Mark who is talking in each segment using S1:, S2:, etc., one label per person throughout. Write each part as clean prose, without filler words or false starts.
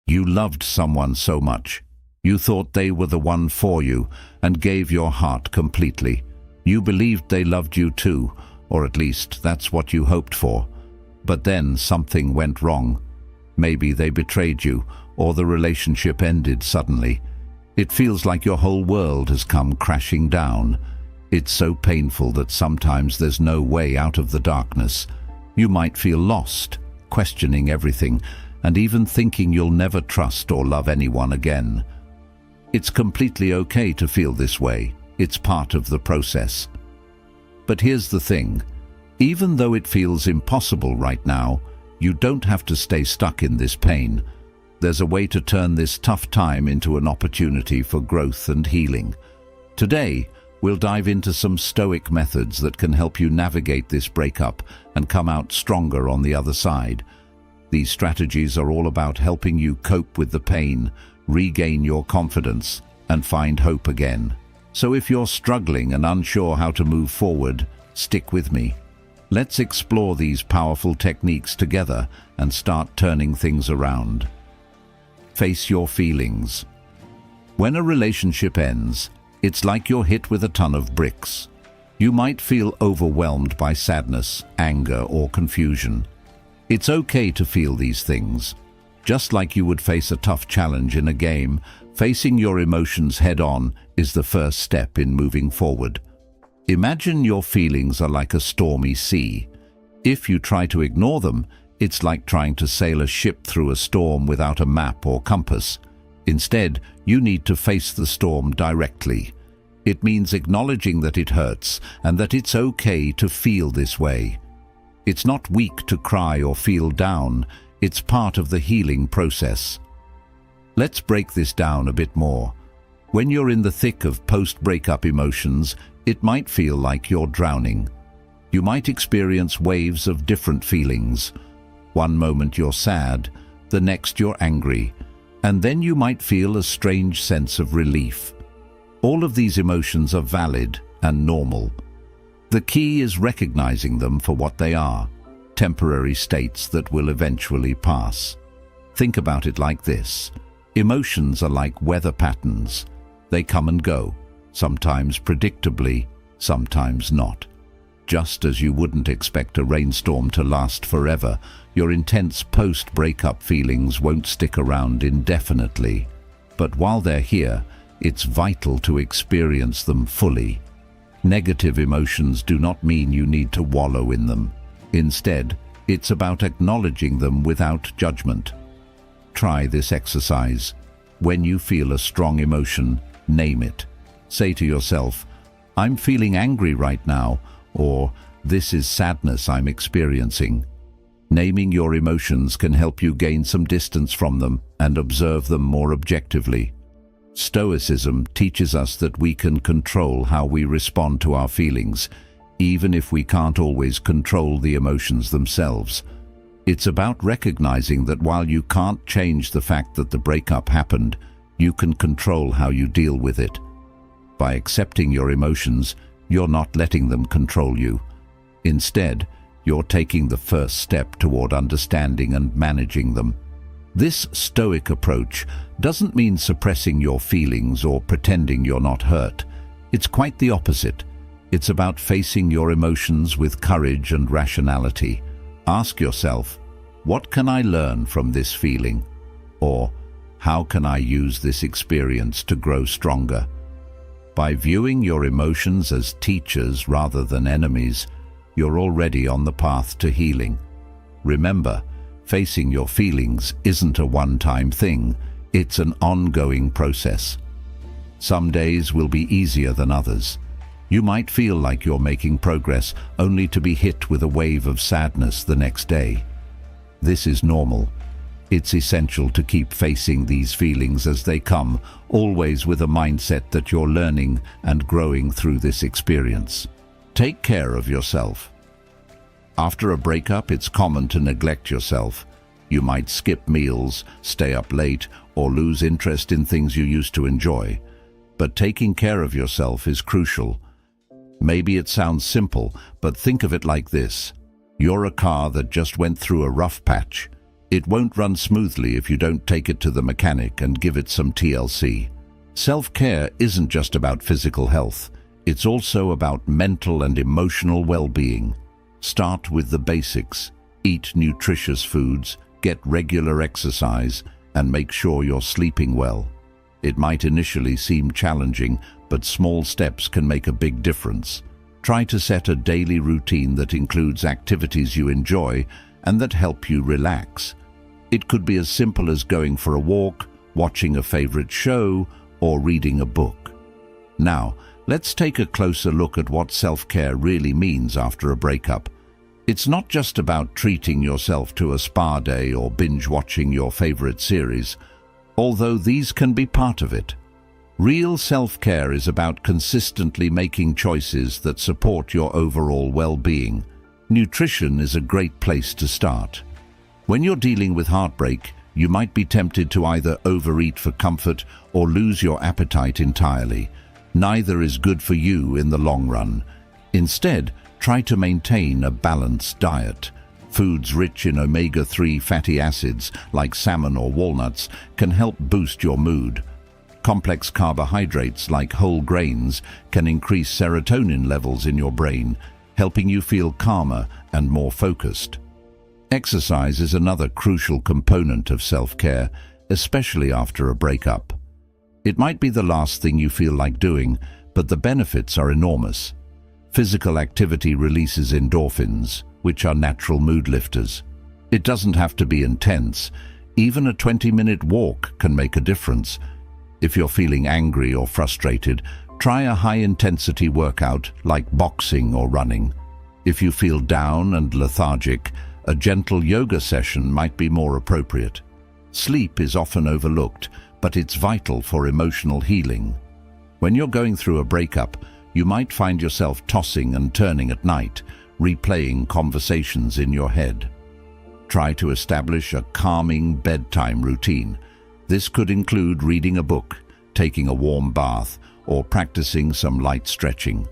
S1: You loved someone so much. You thought they were the one for you and gave your heart completely. You believed they loved you too, or at least that's what you hoped for. But then something went wrong. Maybe they betrayed you, or the relationship ended suddenly. It feels like your whole world has come crashing down. It's so painful that sometimes there's no way out of the darkness. You might feel lost, questioning everything, and even thinking you'll never trust or love anyone again. It's completely okay to feel this way. It's part of the process. But here's the thing. Even though it feels impossible right now, you don't have to stay stuck in this pain. There's a way to turn this tough time into an opportunity for growth and healing. Today, we'll dive into some stoic methods that can help you navigate this breakup and come out stronger on the other side. These strategies are all about helping you cope with the pain, regain your confidence, and find hope again. So if you're struggling and unsure how to move forward, stick with me. Let's explore these powerful techniques together and start turning things around. Face your feelings. When a relationship ends, it's like you're hit with a ton of bricks. You might feel overwhelmed by sadness, anger, or confusion. It's okay to feel these things. Just like you would face a tough challenge in a game, facing your emotions head-on is the first step in moving forward. Imagine your feelings are like a stormy sea. If you try to ignore them, it's like trying to sail a ship through a storm without a map or compass. Instead, you need to face the storm directly. It means acknowledging that it hurts and that it's okay to feel this way. It's not weak to cry or feel down. It's part of the healing process. Let's break this down a bit more. When you're in the thick of post-breakup emotions, it might feel like you're drowning. You might experience waves of different feelings. One moment you're sad, the next you're angry, and then you might feel a strange sense of relief. All of these emotions are valid and normal. The key is recognizing them for what they are, temporary states that will eventually pass. Think about it like this. Emotions are like weather patterns. They come and go, sometimes predictably, sometimes not. Just as you wouldn't expect a rainstorm to last forever, your intense post-breakup feelings won't stick around indefinitely. But while they're here, it's vital to experience them fully. Negative emotions do not mean you need to wallow in them. Instead, it's about acknowledging them without judgment. Try this exercise. When you feel a strong emotion, name it. Say to yourself, "I'm feeling angry right now," or "This is sadness I'm experiencing." Naming your emotions can help you gain some distance from them and observe them more objectively. Stoicism teaches us that we can control how we respond to our feelings, even if we can't always control the emotions themselves. It's about recognizing that while you can't change the fact that the breakup happened, you can control how you deal with it. By accepting your emotions, you're not letting them control you. Instead, you're taking the first step toward understanding and managing them. This stoic approach doesn't mean suppressing your feelings or pretending you're not hurt. It's quite the opposite. It's about facing your emotions with courage and rationality. Ask yourself, what can I learn from this feeling? Or, how can I use this experience to grow stronger? By viewing your emotions as teachers rather than enemies, you're already on the path to healing. Remember, facing your feelings isn't a one-time thing. It's an ongoing process. Some days will be easier than others. You might feel like you're making progress only to be hit with a wave of sadness the next day. This is normal. It's essential to keep facing these feelings as they come, always with a mindset that you're learning and growing through this experience. Take care of yourself. After a breakup, it's common to neglect yourself. You might skip meals, stay up late, or lose interest in things you used to enjoy. But taking care of yourself is crucial. Maybe it sounds simple, but think of it like this. You're a car that just went through a rough patch. It won't run smoothly if you don't take it to the mechanic and give it some TLC. Self-care isn't just about physical health. It's also about mental and emotional well-being. Start with the basics. Eat nutritious foods, get regular exercise, and make sure you're sleeping well. It might initially seem challenging, but small steps can make a big difference. Try to set a daily routine that includes activities you enjoy and that help you relax. It could be as simple as going for a walk, watching a favorite show, or reading a book. Now, let's take a closer look at what self-care really means after a breakup. It's not just about treating yourself to a spa day or binge-watching your favorite series, although these can be part of it. Real self-care is about consistently making choices that support your overall well-being. Nutrition is a great place to start. When you're dealing with heartbreak, you might be tempted to either overeat for comfort or lose your appetite entirely. Neither is good for you in the long run. Instead, try to maintain a balanced diet. Foods rich in omega-3 fatty acids, like salmon or walnuts, can help boost your mood. Complex carbohydrates, like whole grains, can increase serotonin levels in your brain, helping you feel calmer and more focused. Exercise is another crucial component of self-care, especially after a breakup. It might be the last thing you feel like doing, but the benefits are enormous. Physical activity releases endorphins, which are natural mood lifters. It doesn't have to be intense. Even a 20-minute walk can make a difference. If you're feeling angry or frustrated, try a high-intensity workout like boxing or running. If you feel down and lethargic, a gentle yoga session might be more appropriate. Sleep is often overlooked, but it's vital for emotional healing. When you're going through a breakup, you might find yourself tossing and turning at night, replaying conversations in your head. Try to establish a calming bedtime routine. This could include reading a book, taking a warm bath, or practicing some light stretching.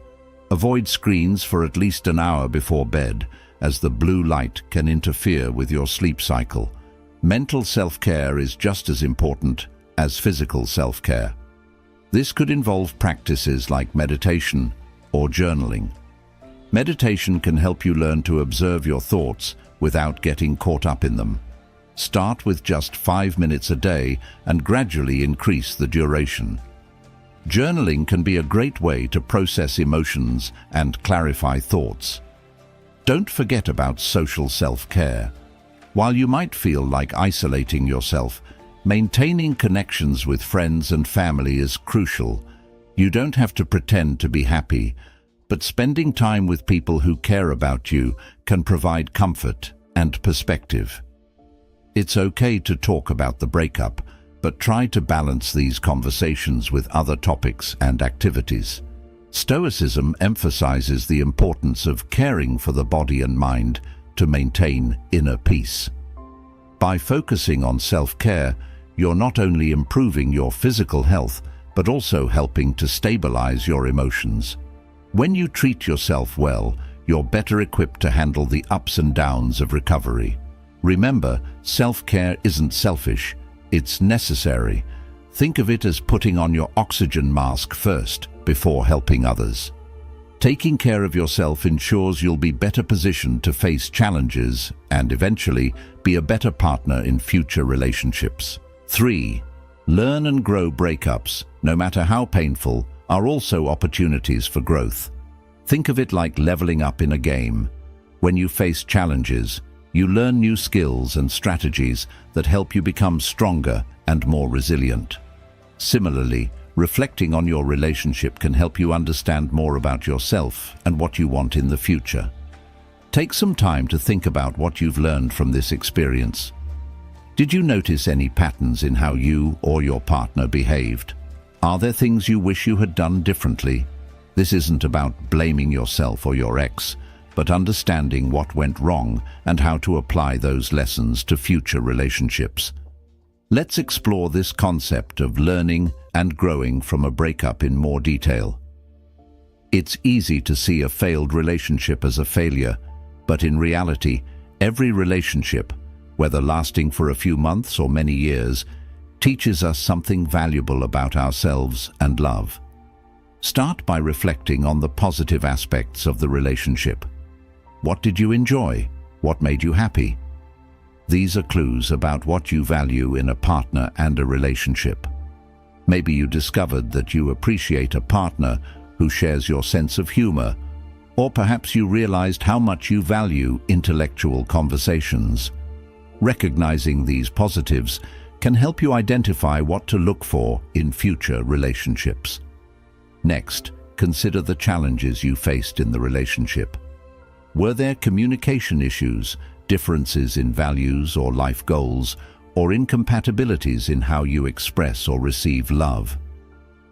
S1: Avoid screens for at least an hour before bed, as the blue light can interfere with your sleep cycle. Mental self-care is just as important as physical self-care. This could involve practices like meditation or journaling. Meditation can help you learn to observe your thoughts without getting caught up in them. Start with just 5 minutes a day and gradually increase the duration. Journaling can be a great way to process emotions and clarify thoughts. Don't forget about social self-care. While you might feel like isolating yourself, maintaining connections with friends and family is crucial. You don't have to pretend to be happy, but spending time with people who care about you can provide comfort and perspective. It's okay to talk about the breakup, but try to balance these conversations with other topics and activities. Stoicism emphasizes the importance of caring for the body and mind to maintain inner peace. By focusing on self-care, you're not only improving your physical health, but also helping to stabilize your emotions. When you treat yourself well, you're better equipped to handle the ups and downs of recovery. Remember, self-care isn't selfish, it's necessary. Think of it as putting on your oxygen mask first, before helping others. Taking care of yourself ensures you'll be better positioned to face challenges and eventually be a better partner in future relationships. 3. Learn and grow. Breakups, no matter how painful, are also opportunities for growth. Think of it like leveling up in a game. When you face challenges, you learn new skills and strategies that help you become stronger and more resilient. Similarly, reflecting on your relationship can help you understand more about yourself and what you want in the future. Take some time to think about what you've learned from this experience. Did you notice any patterns in how you or your partner behaved? Are there things you wish you had done differently? This isn't about blaming yourself or your ex, but understanding what went wrong and how to apply those lessons to future relationships. Let's explore this concept of learning and growing from a breakup in more detail. It's easy to see a failed relationship as a failure, but in reality, every relationship, whether lasting for a few months or many years, teaches us something valuable about ourselves and love. Start by reflecting on the positive aspects of the relationship. What did you enjoy? What made you happy? These are clues about what you value in a partner and a relationship. Maybe you discovered that you appreciate a partner who shares your sense of humor, or perhaps you realized how much you value intellectual conversations. Recognizing these positives can help you identify what to look for in future relationships. Next, consider the challenges you faced in the relationship. Were there communication issues, differences in values or life goals, or incompatibilities in how you express or receive love?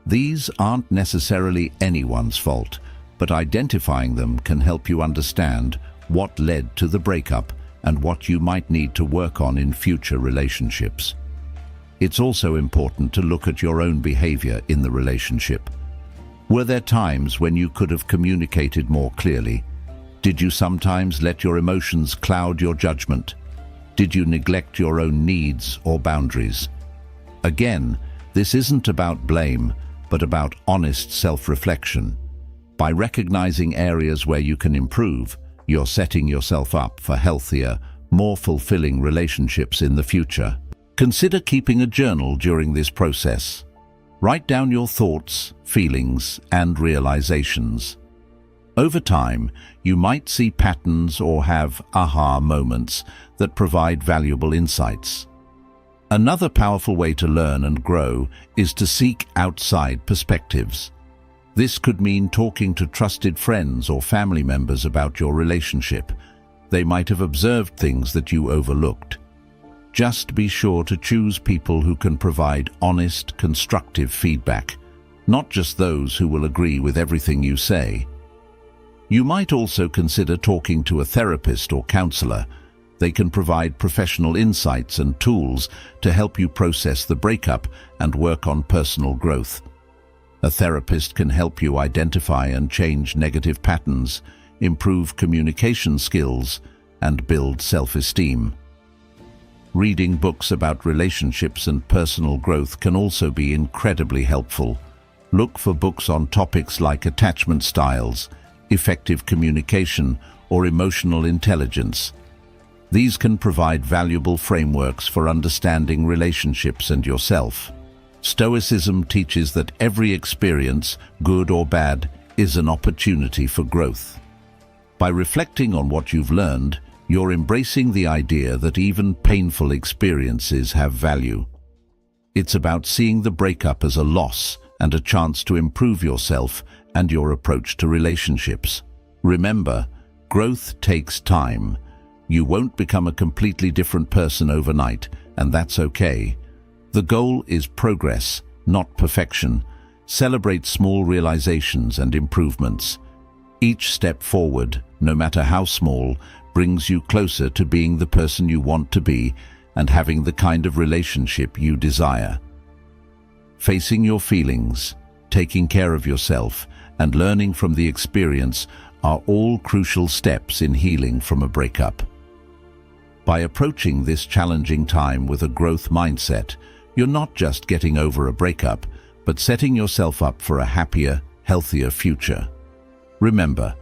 S1: These aren't necessarily anyone's fault, but identifying them can help you understand what led to the breakup and what you might need to work on in future relationships. It's also important to look at your own behavior in the relationship. Were there times when you could have communicated more clearly? Did you sometimes let your emotions cloud your judgment? Did you neglect your own needs or boundaries? Again, this isn't about blame, but about honest self-reflection. By recognizing areas where you can improve, you're setting yourself up for healthier, more fulfilling relationships in the future. Consider keeping a journal during this process. Write down your thoughts, feelings, and realizations. Over time, you might see patterns or have aha moments that provide valuable insights. Another powerful way to learn and grow is to seek outside perspectives. This could mean talking to trusted friends or family members about your relationship. They might have observed things that you overlooked. Just be sure to choose people who can provide honest, constructive feedback, not just those who will agree with everything you say. You might also consider talking to a therapist or counselor. They can provide professional insights and tools to help you process the breakup and work on personal growth. A therapist can help you identify and change negative patterns, improve communication skills, and build self-esteem. Reading books about relationships and personal growth can also be incredibly helpful. Look for books on topics like attachment styles, effective communication, or emotional intelligence. These can provide valuable frameworks for understanding relationships and yourself. Stoicism teaches that every experience, good or bad, is an opportunity for growth. By reflecting on what you've learned, you're embracing the idea that even painful experiences have value. It's about seeing the breakup as a loss and a chance to improve yourself and your approach to relationships. Remember, growth takes time. You won't become a completely different person overnight, and that's okay. The goal is progress, not perfection. Celebrate small realizations and improvements. Each step forward, no matter how small, brings you closer to being the person you want to be and having the kind of relationship you desire. Facing your feelings, taking care of yourself, and learning from the experience are all crucial steps in healing from a breakup. By approaching this challenging time with a growth mindset, you're not just getting over a breakup, but setting yourself up for a happier, healthier future. Remember,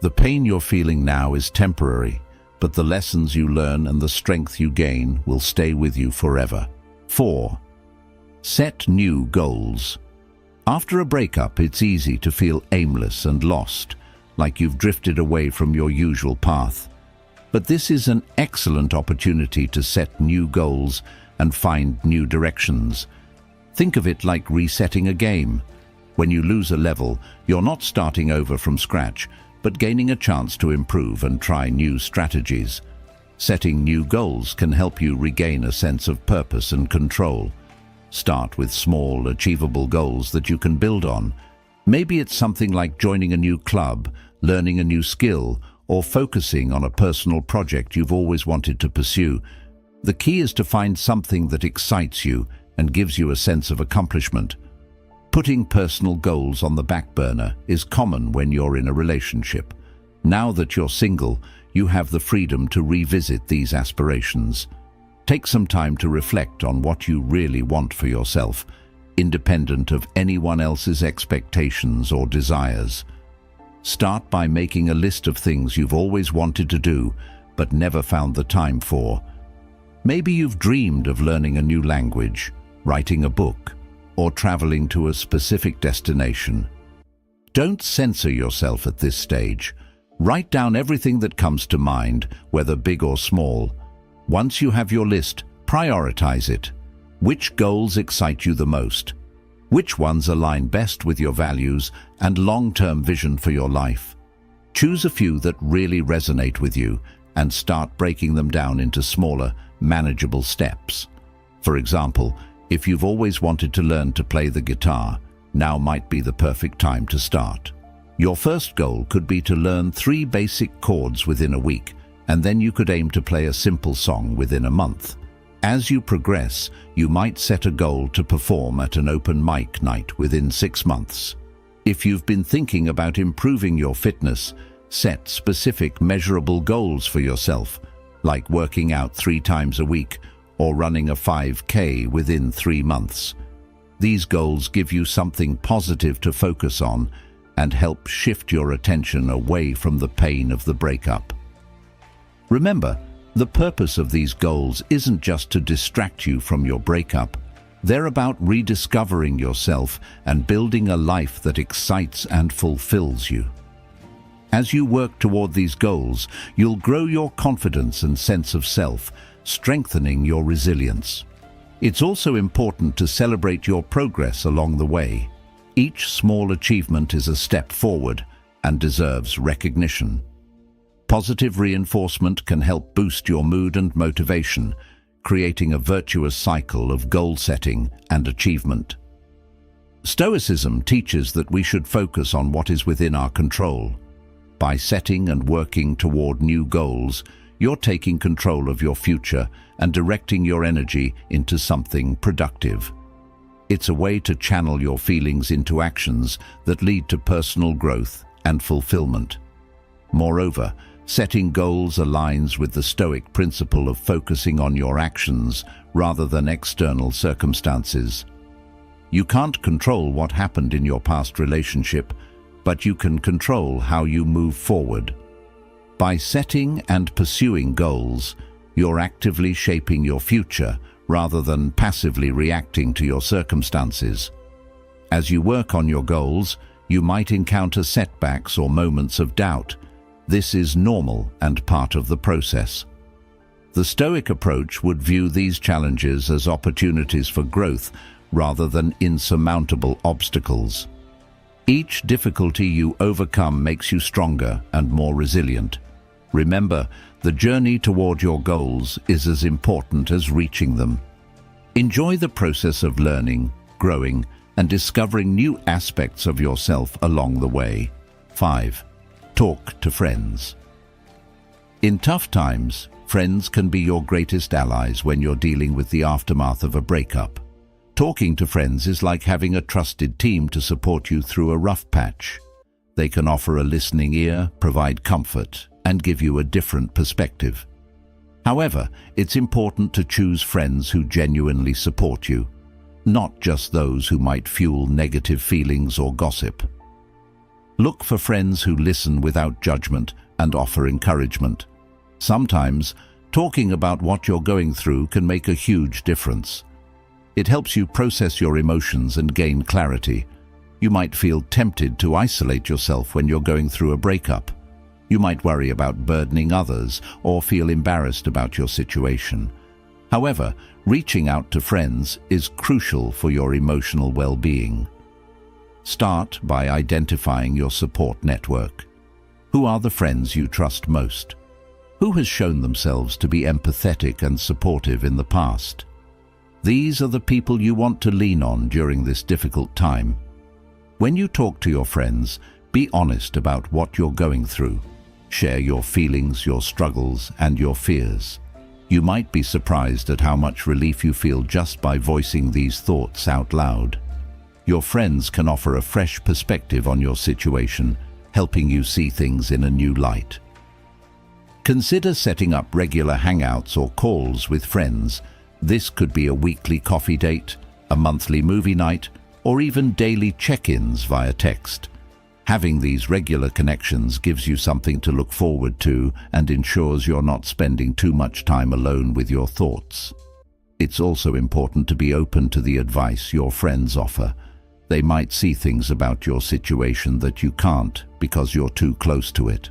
S1: the pain you're feeling now is temporary, but the lessons you learn and the strength you gain will stay with you forever. 4. Set new goals. After a breakup, it's easy to feel aimless and lost, like you've drifted away from your usual path. But this is an excellent opportunity to set new goals and find new directions. Think of it like resetting a game. When you lose a level, you're not starting over from scratch, but gaining a chance to improve and try new strategies. Setting new goals can help you regain a sense of purpose and control. Start with small, achievable goals that you can build on. Maybe it's something like joining a new club, learning a new skill, or focusing on a personal project you've always wanted to pursue. The key is to find something that excites you and gives you a sense of accomplishment. Putting personal goals on the back burner is common when you're in a relationship. Now that you're single, you have the freedom to revisit these aspirations. Take some time to reflect on what you really want for yourself, independent of anyone else's expectations or desires. Start by making a list of things you've always wanted to do but never found the time for. Maybe you've dreamed of learning a new language, writing a book, or traveling to a specific destination. Don't censor yourself at this stage. Write down everything that comes to mind, whether big or small. Once you have your list, prioritize it. Which goals excite you the most? Which ones align best with your values and long-term vision for your life? Choose a few that really resonate with you and start breaking them down into smaller, manageable steps. For example, if you've always wanted to learn to play the guitar, now might be the perfect time to start. Your first goal could be to learn 3 basic chords within a week, and then you could aim to play a simple song within a month. As you progress, you might set a goal to perform at an open mic night within 6 months. If you've been thinking about improving your fitness, set specific, measurable goals for yourself, like working out 3 times a week or running a 5K within 3 months. These goals give you something positive to focus on and help shift your attention away from the pain of the breakup. Remember, the purpose of these goals isn't just to distract you from your breakup. They're about rediscovering yourself and building a life that excites and fulfills you. As you work toward these goals, you'll grow your confidence and sense of self, strengthening your resilience. It's also important to celebrate your progress along the way. Each small achievement is a step forward and deserves recognition. Positive reinforcement can help boost your mood and motivation, creating a virtuous cycle of goal setting and achievement. Stoicism teaches that we should focus on what is within our control. By setting and working toward new goals, you're taking control of your future and directing your energy into something productive. It's a way to channel your feelings into actions that lead to personal growth and fulfillment. Moreover, setting goals aligns with the Stoic principle of focusing on your actions rather than external circumstances. You can't control what happened in your past relationship, but you can control how you move forward. By setting and pursuing goals, you're actively shaping your future rather than passively reacting to your circumstances. As you work on your goals, you might encounter setbacks or moments of doubt. This is normal and part of the process. The Stoic approach would view these challenges as opportunities for growth rather than insurmountable obstacles. Each difficulty you overcome makes you stronger and more resilient. Remember, the journey toward your goals is as important as reaching them. Enjoy the process of learning, growing, and discovering new aspects of yourself along the way. 5. Talk to friends. In tough times, friends can be your greatest allies when you're dealing with the aftermath of a breakup. Talking to friends is like having a trusted team to support you through a rough patch. They can offer a listening ear, provide comfort, and give you a different perspective. However, it's important to choose friends who genuinely support you, not just those who might fuel negative feelings or gossip. Look for friends who listen without judgment and offer encouragement. Sometimes, talking about what you're going through can make a huge difference. It helps you process your emotions and gain clarity. You might feel tempted to isolate yourself when you're going through a breakup. You might worry about burdening others or feel embarrassed about your situation. However, reaching out to friends is crucial for your emotional well-being. Start by identifying your support network. Who are the friends you trust most? Who has shown themselves to be empathetic and supportive in the past? These are the people you want to lean on during this difficult time. When you talk to your friends, be honest about what you're going through. Share your feelings, your struggles, and your fears. You might be surprised at how much relief you feel just by voicing these thoughts out loud. Your friends can offer a fresh perspective on your situation, helping you see things in a new light. Consider setting up regular hangouts or calls with friends. This could be a weekly coffee date, a monthly movie night, or even daily check-ins via text. Having these regular connections gives you something to look forward to and ensures you're not spending too much time alone with your thoughts. It's also important to be open to the advice your friends offer. They might see things about your situation that you can't because you're too close to it.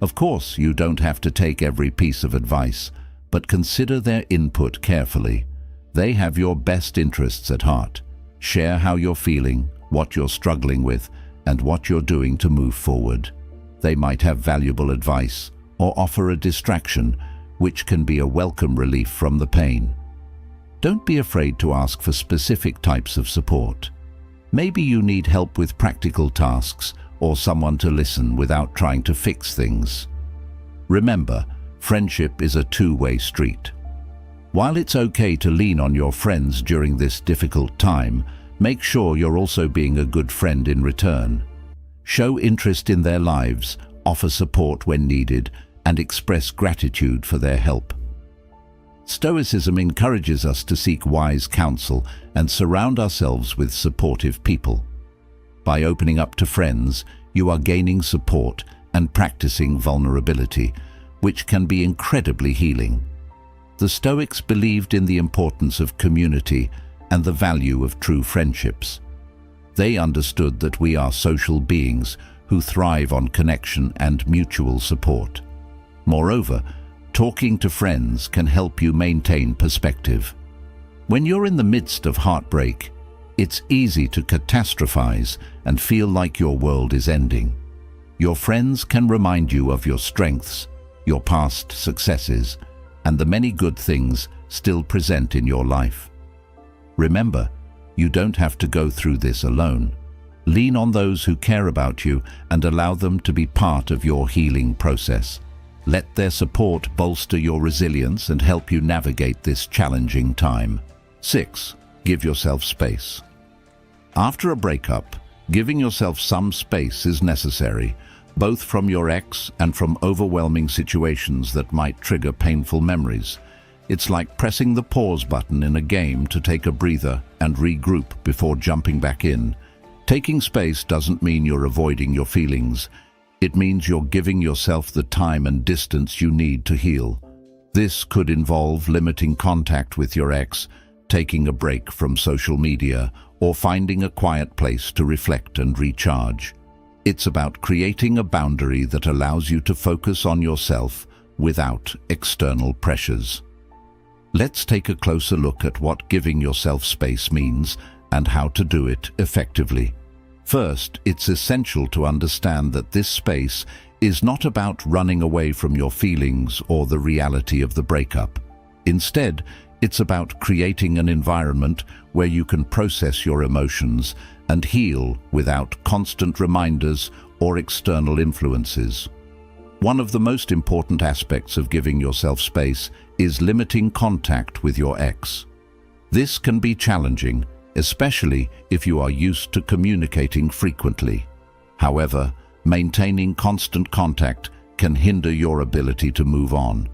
S1: Of course, you don't have to take every piece of advice, but consider their input carefully. They have your best interests at heart. Share how you're feeling, what you're struggling with, and what you're doing to move forward. They might have valuable advice or offer a distraction, which can be a welcome relief from the pain. Don't be afraid to ask for specific types of support. Maybe you need help with practical tasks or someone to listen without trying to fix things. Remember, friendship is a two-way street. While it's okay to lean on your friends during this difficult time, make sure you're also being a good friend in return. Show interest in their lives, offer support when needed, and express gratitude for their help. Stoicism encourages us to seek wise counsel and surround ourselves with supportive people. By opening up to friends, you are gaining support and practicing vulnerability, which can be incredibly healing. The Stoics believed in the importance of community and the value of true friendships. They understood that we are social beings who thrive on connection and mutual support. Moreover, talking to friends can help you maintain perspective. When you're in the midst of heartbreak, it's easy to catastrophize and feel like your world is ending. Your friends can remind you of your strengths, your past successes, and the many good things still present in your life. Remember, you don't have to go through this alone. Lean on those who care about you and allow them to be part of your healing process. Let their support bolster your resilience and help you navigate this challenging time. 6. Give yourself space. After a breakup, giving yourself some space is necessary, both from your ex and from overwhelming situations that might trigger painful memories. It's like pressing the pause button in a game to take a breather and regroup before jumping back in. Taking space doesn't mean you're avoiding your feelings. It means you're giving yourself the time and distance you need to heal. This could involve limiting contact with your ex, taking a break from social media, or finding a quiet place to reflect and recharge. It's about creating a boundary that allows you to focus on yourself without external pressures. Let's take a closer look at what giving yourself space means and how to do it effectively. First, it's essential to understand that this space is not about running away from your feelings or the reality of the breakup. Instead, it's about creating an environment where you can process your emotions and heal without constant reminders or external influences. One of the most important aspects of giving yourself space is limiting contact with your ex. This can be challenging, especially if you are used to communicating frequently. However, maintaining constant contact can hinder your ability to move on.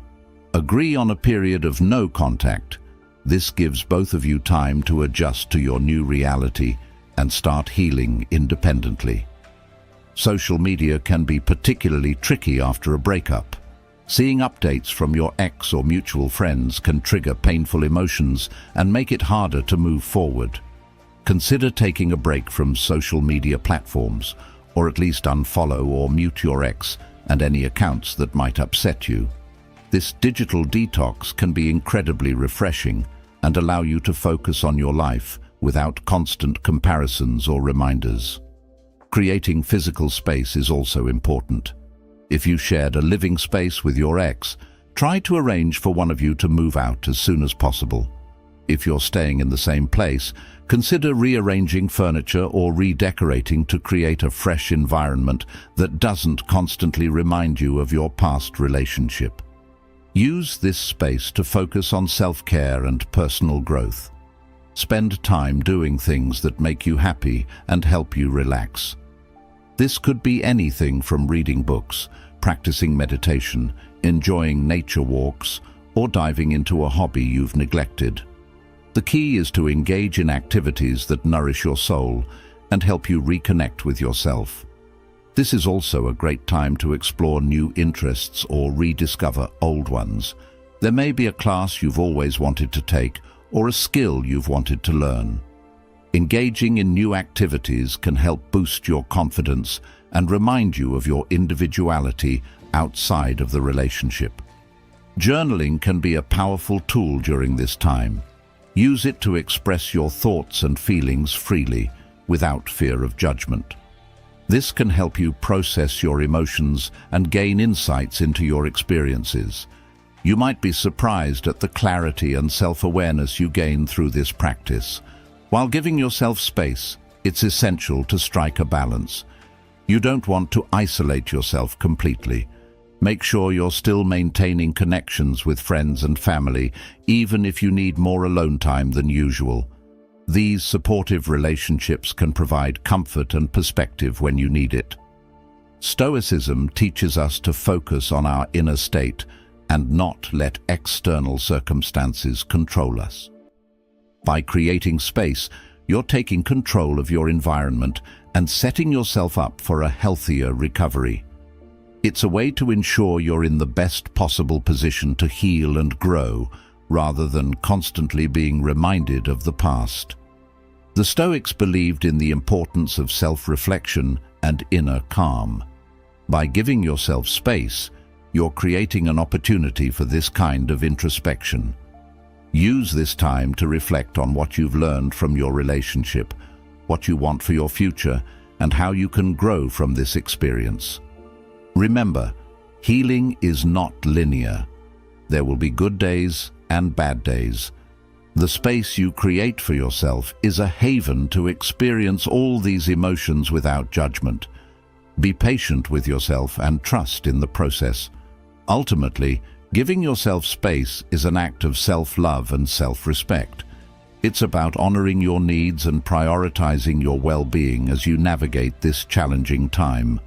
S1: Agree on a period of no contact. This gives both of you time to adjust to your new reality and start healing independently. Social media can be particularly tricky after a breakup. Seeing updates from your ex or mutual friends can trigger painful emotions and make it harder to move forward. Consider taking a break from social media platforms, or at least unfollow or mute your ex and any accounts that might upset you. This digital detox can be incredibly refreshing and allow you to focus on your life without constant comparisons or reminders. Creating physical space is also important. If you shared a living space with your ex, try to arrange for one of you to move out as soon as possible. If you're staying in the same place, consider rearranging furniture or redecorating to create a fresh environment that doesn't constantly remind you of your past relationship. Use this space to focus on self-care and personal growth. Spend time doing things that make you happy and help you relax. This could be anything from reading books, practicing meditation, enjoying nature walks, or diving into a hobby you've neglected. The key is to engage in activities that nourish your soul and help you reconnect with yourself. This is also a great time to explore new interests or rediscover old ones. There may be a class you've always wanted to take or a skill you've wanted to learn. Engaging in new activities can help boost your confidence and remind you of your individuality outside of the relationship. Journaling can be a powerful tool during this time. Use it to express your thoughts and feelings freely, without fear of judgment. This can help you process your emotions and gain insights into your experiences. You might be surprised at the clarity and self-awareness you gain through this practice. While giving yourself space, it's essential to strike a balance. You don't want to isolate yourself completely. Make sure you're still maintaining connections with friends and family, even if you need more alone time than usual. These supportive relationships can provide comfort and perspective when you need it. Stoicism teaches us to focus on our inner state and not let external circumstances control us. By creating space, you're taking control of your environment and setting yourself up for a healthier recovery. It's a way to ensure you're in the best possible position to heal and grow, rather than constantly being reminded of the past. The Stoics believed in the importance of self-reflection and inner calm. By giving yourself space, you're creating an opportunity for this kind of introspection. Use this time to reflect on what you've learned from your relationship, what you want for your future, and how you can grow from this experience. Remember, healing is not linear. There will be good days and bad days. The space you create for yourself is a haven to experience all these emotions without judgment. Be patient with yourself and trust in the process. Ultimately, giving yourself space is an act of self-love and self-respect. It's about honoring your needs and prioritizing your well-being as you navigate this challenging time.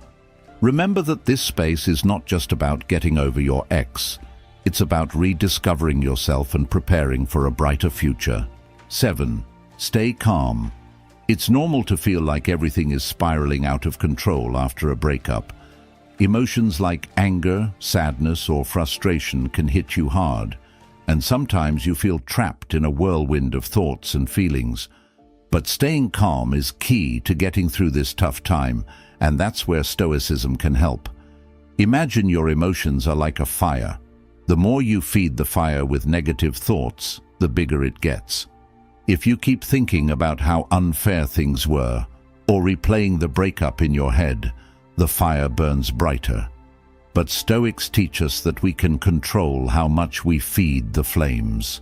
S1: Remember that this space is not just about getting over your ex. It's about rediscovering yourself and preparing for a brighter future. 7. Stay calm. It's normal to feel like everything is spiraling out of control after a breakup. Emotions like anger, sadness, or frustration can hit you hard, and sometimes you feel trapped in a whirlwind of thoughts and feelings. But staying calm is key to getting through this tough time, and that's where Stoicism can help. Imagine your emotions are like a fire. The more you feed the fire with negative thoughts, the bigger it gets. If you keep thinking about how unfair things were, or replaying the breakup in your head, the fire burns brighter. But Stoics teach us that we can control how much we feed the flames.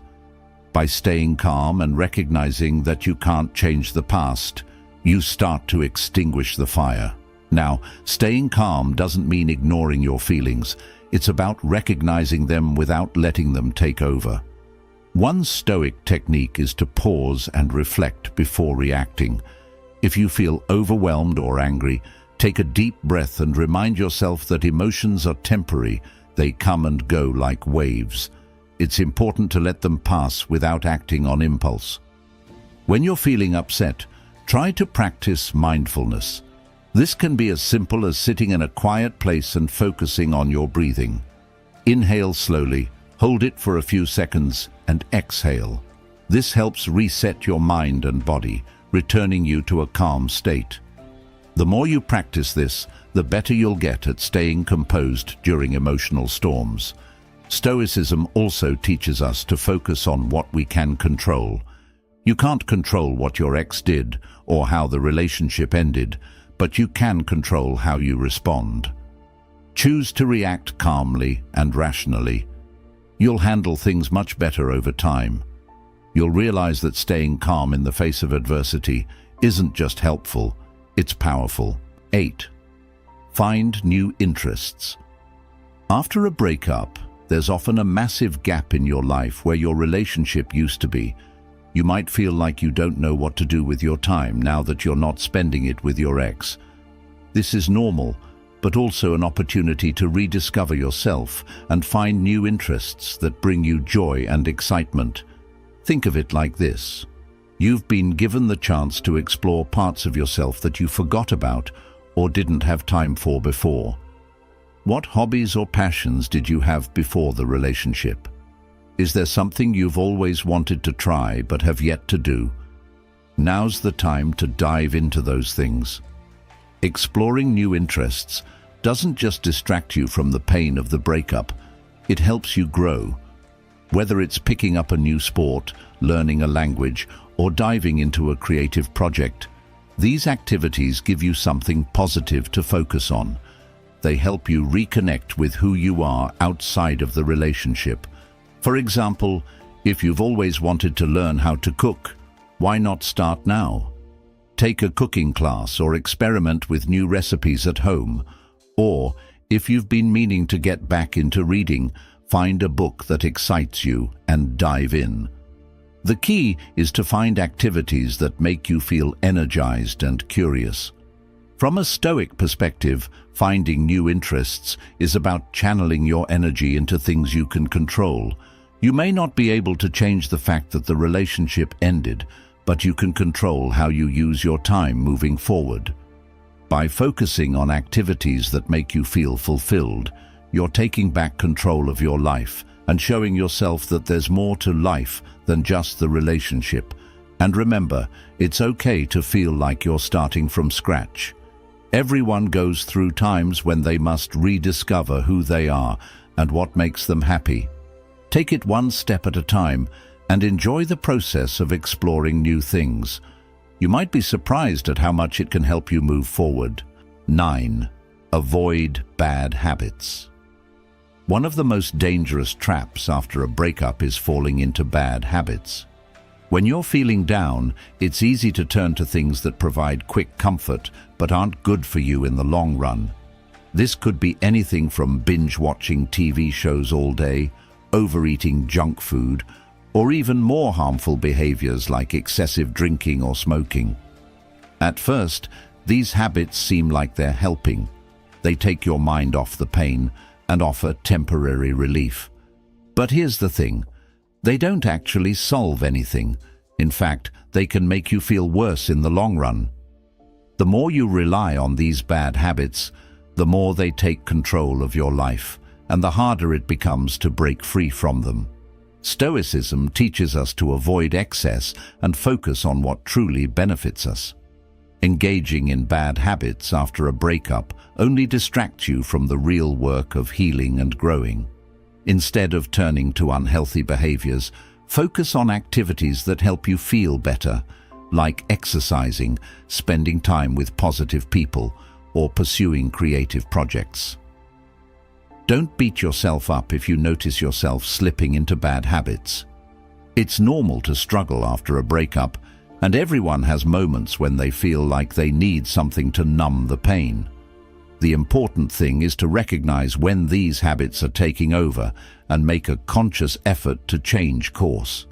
S1: By staying calm and recognizing that you can't change the past, you start to extinguish the fire. Now, staying calm doesn't mean ignoring your feelings. It's about recognizing them without letting them take over. One Stoic technique is to pause and reflect before reacting. If you feel overwhelmed or angry, take a deep breath and remind yourself that emotions are temporary. They come and go like waves. It's important to let them pass without acting on impulse. When you're feeling upset, try to practice mindfulness. This can be as simple as sitting in a quiet place and focusing on your breathing. Inhale slowly, hold it for a few seconds, and exhale. This helps reset your mind and body, returning you to a calm state. The more you practice this, the better you'll get at staying composed during emotional storms. Stoicism also teaches us to focus on what we can control. You can't control what your ex did or how the relationship ended, but you can control how you respond. Choose to react calmly and rationally. You'll handle things much better over time. You'll realize that staying calm in the face of adversity isn't just helpful, it's powerful. 8. Find new interests. After a breakup, there's often a massive gap in your life where your relationship used to be. You might feel like you don't know what to do with your time now that you're not spending it with your ex. This is normal, but also an opportunity to rediscover yourself and find new interests that bring you joy and excitement. Think of it like this. You've been given the chance to explore parts of yourself that you forgot about or didn't have time for before. What hobbies or passions did you have before the relationship? Is there something you've always wanted to try but have yet to do? Now's the time to dive into those things. Exploring new interests doesn't just distract you from the pain of the breakup, it helps you grow. Whether it's picking up a new sport, learning a language, or diving into a creative project, these activities give you something positive to focus on. They help you reconnect with who you are outside of the relationship. For example, if you've always wanted to learn how to cook, why not start now? Take a cooking class or experiment with new recipes at home. Or, if you've been meaning to get back into reading, find a book that excites you and dive in. The key is to find activities that make you feel energized and curious. From a Stoic perspective, finding new interests is about channeling your energy into things you can control. You may not be able to change the fact that the relationship ended, but you can control how you use your time moving forward. By focusing on activities that make you feel fulfilled, you're taking back control of your life and showing yourself that there's more to life than just the relationship. And remember, it's okay to feel like you're starting from scratch. Everyone goes through times when they must rediscover who they are and what makes them happy. Take it one step at a time and enjoy the process of exploring new things. You might be surprised at how much it can help you move forward. 9. Avoid bad habits. One of the most dangerous traps after a breakup is falling into bad habits. When you're feeling down, it's easy to turn to things that provide quick comfort but aren't good for you in the long run. This could be anything from binge-watching TV shows all day, overeating junk food, or even more harmful behaviors like excessive drinking or smoking. At first, these habits seem like they're helping. They take your mind off the pain and offer temporary relief. But here's the thing. They don't actually solve anything. In fact, they can make you feel worse in the long run. The more you rely on these bad habits, the more they take control of your life, and the harder it becomes to break free from them. Stoicism teaches us to avoid excess and focus on what truly benefits us. Engaging in bad habits after a breakup only distracts you from the real work of healing and growing. Instead of turning to unhealthy behaviors, focus on activities that help you feel better, like exercising, spending time with positive people, or pursuing creative projects. Don't beat yourself up if you notice yourself slipping into bad habits. It's normal to struggle after a breakup, and everyone has moments when they feel like they need something to numb the pain. The important thing is to recognize when these habits are taking over and make a conscious effort to change course.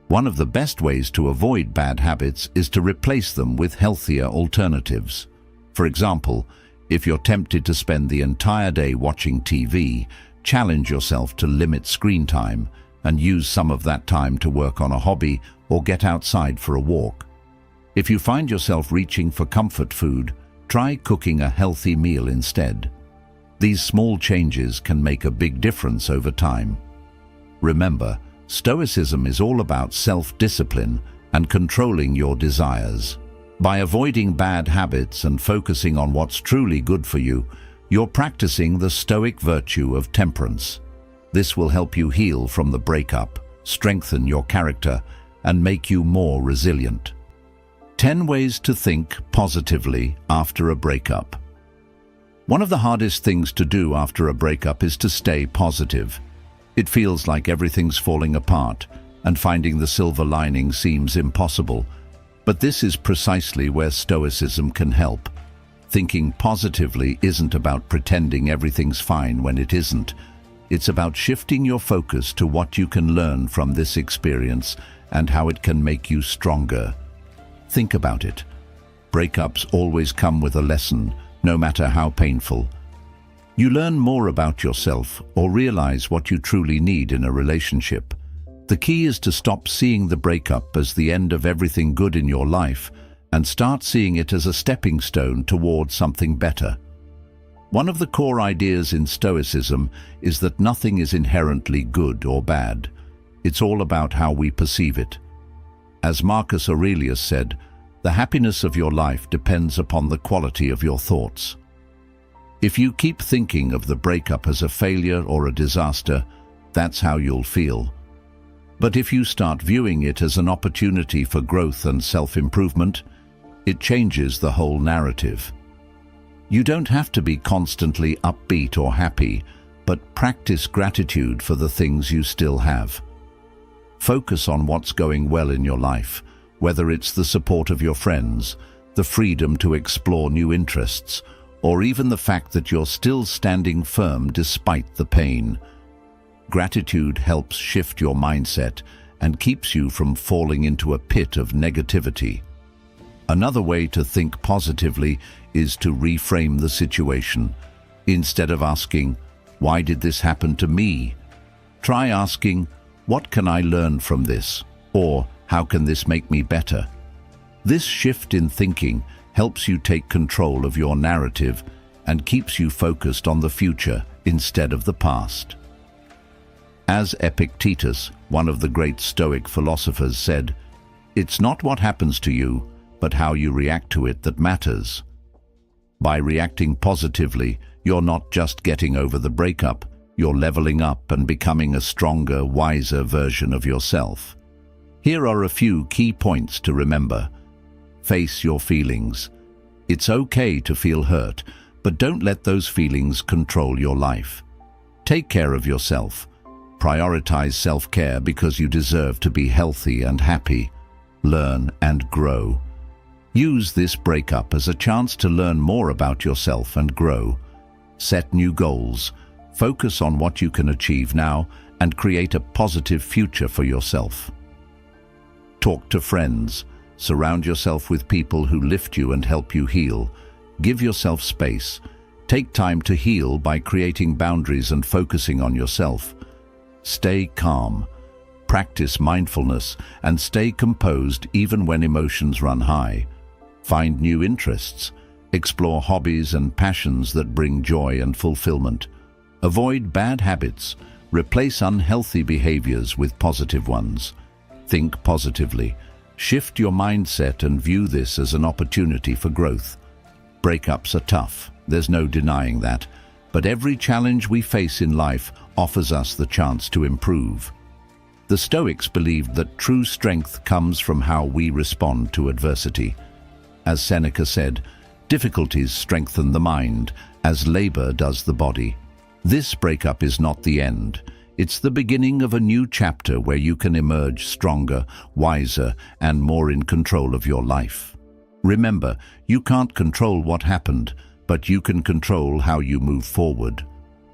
S1: One of the best ways to avoid bad habits is to replace them with healthier alternatives. For example, if you're tempted to spend the entire day watching TV, challenge yourself to limit screen time and use some of that time to work on a hobby or get outside for a walk. If you find yourself reaching for comfort food, try cooking a healthy meal instead. These small changes can make a big difference over time. Remember, Stoicism is all about self-discipline and controlling your desires. By avoiding bad habits and focusing on what's truly good for you, you're practicing the Stoic virtue of temperance. This will help you heal from the breakup, strengthen your character, and make you more resilient. 10 ways to think positively after a breakup. One of the hardest things to do after a breakup is to stay positive. It feels like everything's falling apart, and finding the silver lining seems impossible. But this is precisely where Stoicism can help. Thinking positively isn't about pretending everything's fine when it isn't. It's about shifting your focus to what you can learn from this experience and how it can make you stronger. Think about it. Breakups always come with a lesson, no matter how painful. You learn more about yourself or realize what you truly need in a relationship. The key is to stop seeing the breakup as the end of everything good in your life and start seeing it as a stepping stone towards something better. One of the core ideas in Stoicism is that nothing is inherently good or bad. It's all about how we perceive it. As Marcus Aurelius said, the happiness of your life depends upon the quality of your thoughts. If you keep thinking of the breakup as a failure or a disaster, that's how you'll feel. But if you start viewing it as an opportunity for growth and self-improvement, it changes the whole narrative. You don't have to be constantly upbeat or happy, but practice gratitude for the things you still have. Focus on what's going well in your life, whether it's the support of your friends, the freedom to explore new interests, or even the fact that you're still standing firm despite the pain. Gratitude helps shift your mindset and keeps you from falling into a pit of negativity. Another way to think positively is to reframe the situation. Instead of asking, "Why did this happen to me?" try asking, "What can I learn from this?" or "How can this make me better?" This shift in thinking helps you take control of your narrative and keeps you focused on the future instead of the past. As Epictetus, one of the great Stoic philosophers, said, "It's not what happens to you, but how you react to it that matters." By reacting positively, you're not just getting over the breakup, you're leveling up and becoming a stronger, wiser version of yourself. Here are a few key points to remember. Face your feelings. It's okay to feel hurt, but don't let those feelings control your life. Take care of yourself. Prioritize self-care because you deserve to be healthy and happy. Learn and grow. Use this breakup as a chance to learn more about yourself and grow. Set new goals. Focus on what you can achieve now and create a positive future for yourself. Talk to friends. Surround yourself with people who lift you and help you heal. Give yourself space. Take time to heal by creating boundaries and focusing on yourself. Stay calm. Practice mindfulness and stay composed even when emotions run high. Find new interests. Explore hobbies and passions that bring joy and fulfillment. Avoid bad habits. Replace unhealthy behaviors with positive ones. Think positively. Shift your mindset and view this as an opportunity for growth. Breakups are tough, there's no denying that, but every challenge we face in life offers us the chance to improve. The Stoics believed that true strength comes from how we respond to adversity. As Seneca said, difficulties strengthen the mind, as labor does the body. This breakup is not the end. It's the beginning of a new chapter where you can emerge stronger, wiser, and more in control of your life. Remember, you can't control what happened, but you can control how you move forward.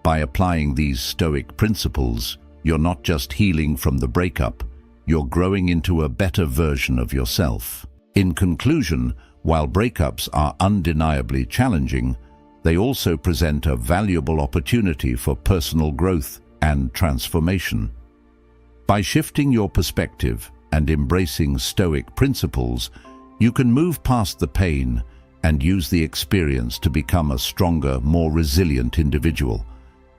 S1: By applying these Stoic principles, you're not just healing from the breakup, you're growing into a better version of yourself. In conclusion, while breakups are undeniably challenging, they also present a valuable opportunity for personal growth and transformation. By shifting your perspective and embracing Stoic principles, you can move past the pain and use the experience to become a stronger, more resilient individual.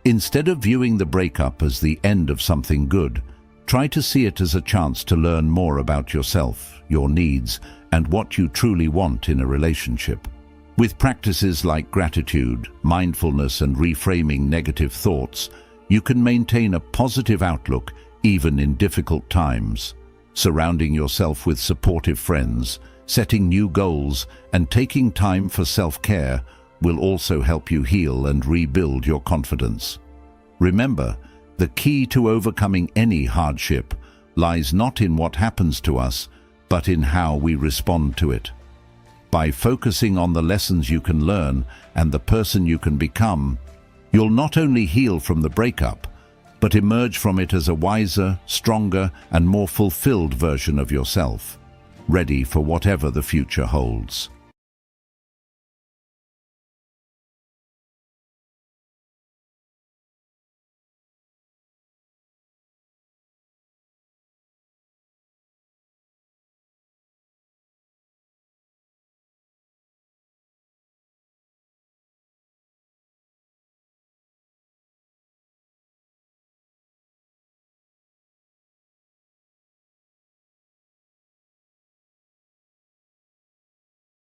S1: Instead of viewing the breakup as the end of something good, try to see it as a chance to learn more about yourself, your needs, and what you truly want in a relationship. With practices like gratitude, mindfulness, and reframing negative thoughts, you can maintain a positive outlook even in difficult times. Surrounding yourself with supportive friends, setting new goals, and taking time for self-care will also help you heal and rebuild your confidence. Remember, the key to overcoming any hardship lies not in what happens to us, but in how we respond to it. By focusing on the lessons you can learn and the person you can become, you'll not only heal from the breakup, but emerge from it as a wiser, stronger, and more fulfilled version of yourself, ready for whatever the future holds.